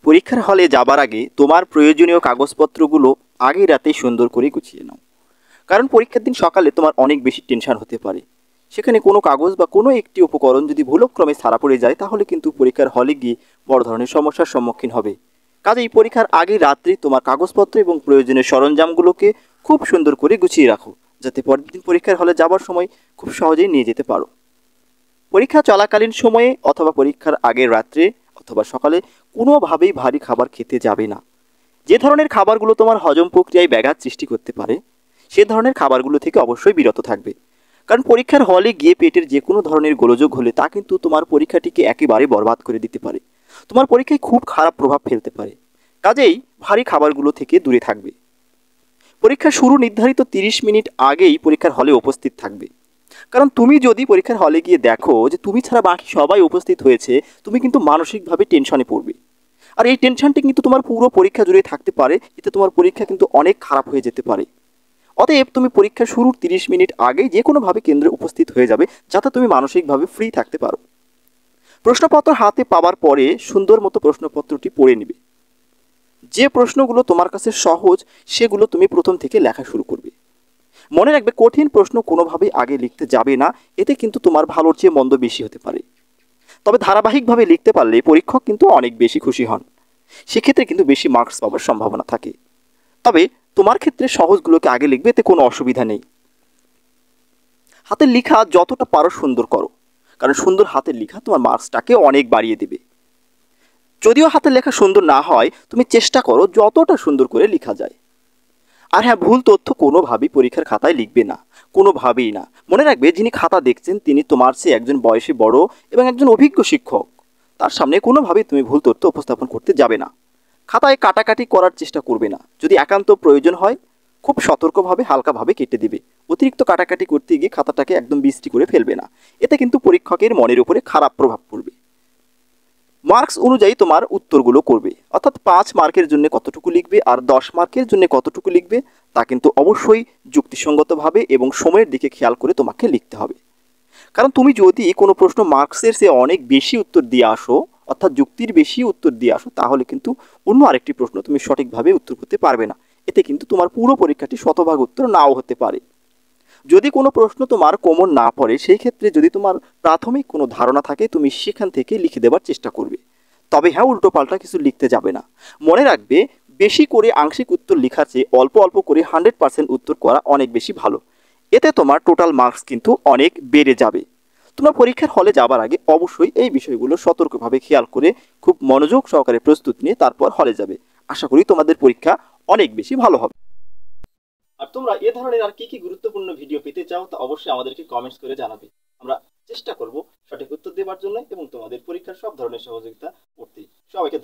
পরীক্ষার হলে যাবার আগে তোমার প্রয়োজনীয় কাগজপত্রগুলো আগেই রাতেই সুন্দর করে গুছিয়ে নাও। কারণ পরীক্ষার দিন সকালে তোমার অনেক বেশি টেনশন হতে পারে। সেখানে কোনো কাগজ বা কোনো একটি উপকরণ যদি ভুলক্রমে ছাড়া পড়ে যায় তাহলে কিন্তু পরীক্ষার হলে গিয়ে বড় ধরনের সমস্যার সম্মুখীন হবে। কাজেই পরীক্ষার আগে রাত্রি তোমার কাগজপত্র এবং প্রয়োজনীয় সরঞ্জামগুলোকে খুব সুন্দর করে গুছিয়ে রাখো, যাতে পরের দিন পরীক্ষার হলে যাবার সময় খুব সহজেই নিয়ে যেতে পারো। পরীক্ষা চলাকালীন সময়ে অথবা পরীক্ষার আগের রাত্রে অথবা সকালে কোনোভাবেই ভারী খাবার খেতে যাবে না। যে ধরনের খাবারগুলো তোমার হজম প্রক্রিয়ায় ব্যাঘাত সৃষ্টি করতে পারে সে ধরনের খাবারগুলো থেকে অবশ্যই বিরত থাকবে। কারণ পরীক্ষার হলে গিয়ে পেটের যে কোনো ধরনের গোলযোগ হলে তা কিন্তু তোমার পরীক্ষাটিকে একেবারে বরবাদ করে দিতে পারে, তোমার পরীক্ষায় খুব খারাপ প্রভাব ফেলতে পারে। কাজেই ভারী খাবারগুলো থেকে দূরে থাকবে। পরীক্ষা শুরু নির্ধারিত 30 মিনিট আগেই পরীক্ষার হলে উপস্থিত থাকবে। কারণ তুমি যদি পরীক্ষার হলে গিয়ে দেখো যে তুমি ছাড়া বাকি সবাই উপস্থিত হয়েছে, তুমি কিন্তু মানসিকভাবে টেনশনে পড়বে। আর এই টেনশনটি কিন্তু তোমার পুরো পরীক্ষা জুড়ে থাকতে পারে, এতে তোমার পরীক্ষা কিন্তু অনেক খারাপ হয়ে যেতে পারে। অতএব তুমি পরীক্ষা শুরুর 30 মিনিট আগেই যে কোনোভাবে কেন্দ্রে উপস্থিত হয়ে যাবে, যাতে তুমি মানসিকভাবে ফ্রি থাকতে পারো। প্রশ্নপত্র হাতে পাওয়ার পরে সুন্দর মতো প্রশ্নপত্রটি পড়ে নেবে। যে প্রশ্নগুলো তোমার কাছে সহজ সেগুলো তুমি প্রথম থেকে লেখা শুরু করবে। মনে রাখবে, কঠিন প্রশ্ন কোনোভাবেই আগে লিখতে যাবে না, এতে কিন্তু তোমার ভালোর চেয়ে মন্দ বেশি হতে পারে। তবে ধারাবাহিকভাবে লিখতে পারলে পরীক্ষক কিন্তু অনেক বেশি খুশি হন, সেক্ষেত্রে কিন্তু বেশি মার্কস পাওয়ার সম্ভাবনা থাকে। তবে তোমার ক্ষেত্রে সহজগুলোকে আগে লিখবে, এতে কোনো অসুবিধা নেই। হাতের লেখা যতটা পারো সুন্দর করো, কারণ সুন্দর হাতের লেখা তোমার মার্কসটাকে অনেক বাড়িয়ে দেবে। যদিও হাতের লেখা সুন্দর না হয়, তুমি চেষ্টা করো যতটা সুন্দর করে লেখা যায়। আর হ্যাঁ, ভুল তথ্য কোনোভাবেই পরীক্ষার খাতায় লিখবে না, কোনোভাবেই না। মনে রাখবে, যিনি খাতা দেখছেন তিনি তোমার চেয়ে একজন বয়সে বড় এবং একজন অভিজ্ঞ শিক্ষক। তার সামনে কোনোভাবেই তুমি ভুল তথ্য উপস্থাপন করতে যাবে না। খাতায় কাটাকাটি করার চেষ্টা করবে না। যদি একান্ত প্রয়োজন হয় খুব সতর্কভাবে হালকাভাবে কেটে দিবে। অতিরিক্ত কাটাকাটি করতে গিয়ে খাতাটাকে একদম বিশ্রী করে ফেলবে না, এতে কিন্তু পরীক্ষকের মনের উপরে খারাপ প্রভাব পড়বে। মার্কস অনুযায়ী তোমার উত্তরগুলো করবে, অর্থাৎ 5 মার্কের জন্য কতটুকু লিখবে আর 10 মার্কের জন্য কতটুকু লিখবে, তা কিন্তু অবশ্যই যুক্তিসঙ্গতভাবে এবং সময়ের দিকে খেয়াল করে তোমাকে লিখতে হবে। কারণ তুমি যদি কোনো প্রশ্ন মার্কসের চেয়ে অনেক বেশি উত্তর দিয়ে আসো, অর্থাৎ যুক্তির বেশি উত্তর দিয়ে আসো, তাহলে কিন্তু অন্য আরেকটি প্রশ্ন তুমি সঠিকভাবে উত্তর করতে পারবে না। এতে কিন্তু তোমার পুরো পরীক্ষাটি শতভাগ উত্তর নাও হতে পারে। যদি কোনো প্রশ্ন তোমার কমন না পড়ে, সেই ক্ষেত্রে যদি তোমার প্রাথমিক কোনো ধারণা থাকে, তুমি সেখান থেকে লিখে দেওয়ার চেষ্টা করবে। তবে হ্যাঁ, উল্টো পাল্টা কিছু লিখতে যাবে না। মনে রাখবে, বেশি করে আংশিক উত্তর লেখার চেয়ে অল্প অল্প করে 100% উত্তর করা অনেক বেশি ভালো। এতে তোমার টোটাল মার্কস কিন্তু অনেক বেড়ে যাবে। তোমার পরীক্ষার হলে যাবার আগে অবশ্যই এই বিষয়গুলো সতর্কভাবে খেয়াল করে খুব মনোযোগ সহকারে প্রস্তুত নিয়ে তারপর হলে যাবে। আশা করি তোমাদের পরীক্ষা অনেক বেশি ভালো হবে। আর তোমরা এ ধরনের আর কি কি গুরুত্বপূর্ণ ভিডিও পেতে চাও তা অবশ্যই আমাদেরকে কমেন্টস করে জানাবে। আমরা চেষ্টা করব সঠিক উত্তর দেওয়ার জন্য এবং তোমাদের পরীক্ষার সব ধরনের সহযোগিতা করতে। সবাইকে